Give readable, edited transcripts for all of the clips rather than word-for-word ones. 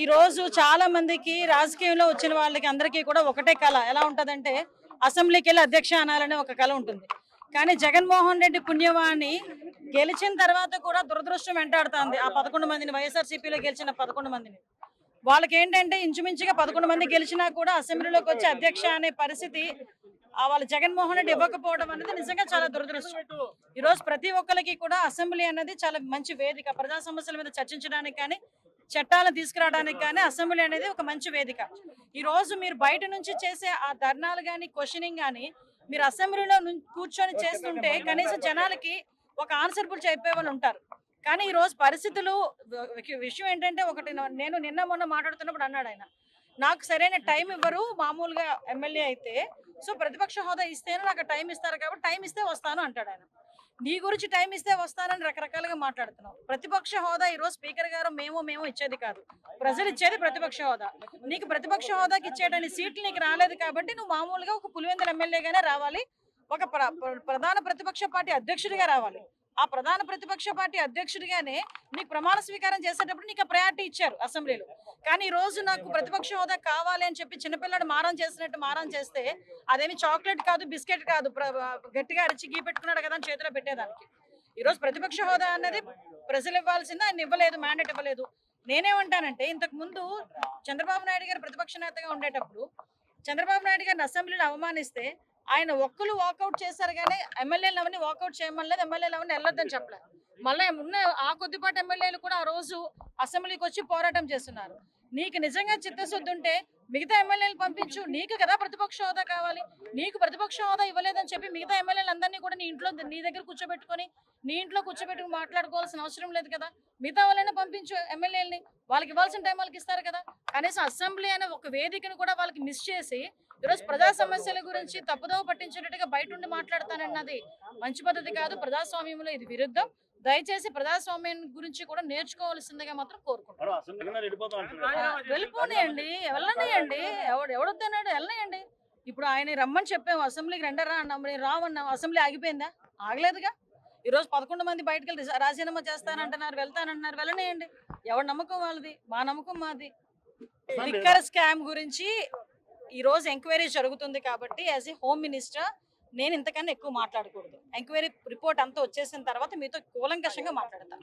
ఈ రోజు చాలా మందికి రాజకీయంలో వచ్చిన వాళ్ళకి అందరికీ కూడా ఒకటే కళ ఎలా ఉంటదంటే అసెంబ్లీకి వెళ్ళి అధ్యక్ష అనాలనే ఒక కళ ఉంటుంది. కానీ జగన్మోహన్ రెడ్డి పుణ్యవాణి గెలిచిన తర్వాత కూడా దురదృష్టం వెంటాడుతుంది. ఆ 11 మందిని వైఎస్ఆర్సీపీలో గెలిచిన 11 మందిని వాళ్ళకి ఏంటంటే ఇంచుమించుగా 11 మంది గెలిచినా కూడా అసెంబ్లీలోకి వచ్చి అధ్యక్ష అనే పరిస్థితి వాళ్ళ జగన్మోహన్ రెడ్డి ఇవ్వకపోవడం అనేది నిజంగా చాలా దురదృష్టం. ఈ రోజు ప్రతి ఒక్కరికి కూడా అసెంబ్లీ అనేది చాలా మంచి వేదిక. ప్రజా సమస్యల మీద చర్చించడానికి కానీ చట్టాలను తీసుకురావడానికి కానీ అసెంబ్లీ అనేది ఒక మంచి వేదిక. ఈ రోజు మీరు బయట నుంచి చేసే ఆ ధర్నాలు కానీ క్వశ్చనింగ్ కానీ మీరు అసెంబ్లీలో కూర్చొని చేస్తుంటే కనీసం జనాలకి ఒక ఆన్సర్బుల్ చెప్పే వాళ్ళు ఉంటారు. కానీ ఈ రోజు పరిస్థితులు విషయం ఏంటంటే ఒకటి నేను నిన్న మొన్న మాట్లాడుతున్నప్పుడు అన్నాడు ఆయన, నాకు సరైన టైం ఇవ్వరు మామూలుగా ఎమ్మెల్యే అయితే, సో ప్రతిపక్ష హోదా ఇస్తేనే నాకు టైం ఇస్తారు కాబట్టి టైం ఇస్తే వస్తాను అంటాడు ఆయన. నీ గురించి టైం ఇస్తే వస్తానని రకరకాలుగా మాట్లాడుతున్నావు. ప్రతిపక్ష హోదా ఈ రోజు స్పీకర్ గారు మేము ఇచ్చేది కాదు, ప్రజలు ఇచ్చేది ప్రతిపక్ష హోదా. నీకు ప్రతిపక్ష హోదాకి ఇచ్చేటని సీట్లు నీకు రాలేదు కాబట్టి నువ్వు మామూలుగా ఒక పులివెందుల ఎమ్మెల్యేగానే రావాలి, ఒక ప్రధాన ప్రతిపక్ష పార్టీ అధ్యక్షుడిగా రావాలి. ఆ ప్రధాన ప్రతిపక్ష పార్టీ అధ్యక్షుడిగానే నీకు ప్రమాణ స్వీకారం చేసేటప్పుడు నీకు ప్రయారిటీ ఇచ్చారు అసెంబ్లీలో. కానీ ఈ రోజు నాకు ప్రతిపక్ష హోదా కావాలి అని చెప్పి చిన్నపిల్లడు మారం చేసినట్టు మారం చేస్తే అదేమి చాక్లెట్ కాదు, బిస్కెట్ కాదు, గట్టిగా అరిచి గీ పెట్టుకున్నాడు కదా అని చేతిలో పెట్టేదానికి. ఈ రోజు ప్రతిపక్ష హోదా అన్నది ప్రజలు ఇవ్వాల్సిందే, ఆయన ఇవ్వలేదు, మ్యాండేట్ ఇవ్వలేదు. నేనేమంటానంటే ఇంతకు ముందు చంద్రబాబు నాయుడు గారు ప్రతిపక్ష నేతగా ఉండేటప్పుడు చంద్రబాబు నాయుడు గారిని అసెంబ్లీలో అవమానిస్తే ఆయన ఒక్కరు వాకౌట్ చేశారు కానీ ఎమ్మెల్యేలు అవన్నీ వాకౌట్ చేయమలేదు, ఎమ్మెల్యేలు అవన్నీ వెళ్ళొద్దని చెప్పలేదు. మళ్ళీ ఉన్న ఆ కొద్దిపాటి ఎమ్మెల్యేలు కూడా ఆ రోజు అసెంబ్లీకి వచ్చి పోరాటం చేస్తున్నారు. నీకు నిజంగా చిత్తశుద్ధి ఉంటే మిగతా ఎమ్మెల్యేలు పంపించు, నీకు కదా ప్రతిపక్ష హోదా కావాలి. నీకు ప్రతిపక్ష హోదా ఇవ్వలేదని చెప్పి మిగతా ఎమ్మెల్యేలు అందరినీ కూడా నీ దగ్గర కూర్చోబెట్టుకొని నీ ఇంట్లో కూర్చోబెట్టుకుని మాట్లాడుకోవాల్సిన అవసరం లేదు కదా. మిగతా వాళ్ళైనా పంపించు ఎమ్మెల్యేలని, వాళ్ళకి ఇవ్వాల్సిన టైం వాళ్ళకి ఇస్తారు కదా. కనీసం అసెంబ్లీ అనే ఒక వేదికను కూడా వాళ్ళకి మిస్ చేసి ఈరోజు ప్రజా సమస్యల గురించి తప్పుదోవ పట్టించేటట్టుగా బయట ఉండి మాట్లాడతానన్నది మంచి పద్ధతి కాదు. ప్రజాస్వామ్యంలో ఇది విరుద్ధం. దయచేసి ప్రజాస్వామ్యం గురించి కూడా నేర్చుకోవాల్సిందిగా మాత్రం కోరుకుంటున్నాను. వెళ్ళిపోనియండి, వెళ్ళనియండి, ఎవడొద్దన్నాడు వెళ్ళనియండి. ఇప్పుడు ఆయన రమ్మని చెప్పాము, అసెంబ్లీకి రెండరా అన్నాం, రావన్నాం, అసెంబ్లీ ఆగిపోయిందా? ఆగలేదుగా. ఈరోజు 11 మంది బయటకు వెళ్ళి రాజీనామా చేస్తానంటున్నారు, వెళ్తానంటున్నారు, వెళ్ళనియండి. ఎవరి నమ్మకం వాళ్ళది, మా నమ్మకం మాది. లిక్కర్ స్కామ్ గురించి ఈ రోజు ఎంక్వైరీ జరుగుతుంది కాబట్టి యాజ్ ఏ హోమ్ మినిస్టర్ నేను ఇంతకన్నా ఎక్కువ మాట్లాడకూడదు. ఎంక్వైరీ రిపోర్ట్ అంతా వచ్చేసిన తర్వాత మీతో కూలంకషంగా మాట్లాడతాను.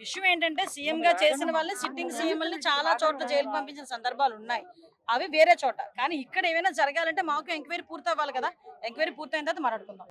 ఇష్యూ ఏంటంటే సీఎం గా చేసిన వాళ్ళని, సిట్టింగ్ సీఎంని చాలా చోట్ల జైలు పంపించిన సందర్భాలు ఉన్నాయి, అవి వేరే చోట. కానీ ఇక్కడ ఏమైనా జరగాలంటే మాకు ఎంక్వైరీ పూర్తి అవ్వాలి కదా. ఎంక్వైరీ పూర్తయిన తర్వాత మాట్లాడుకుందాం.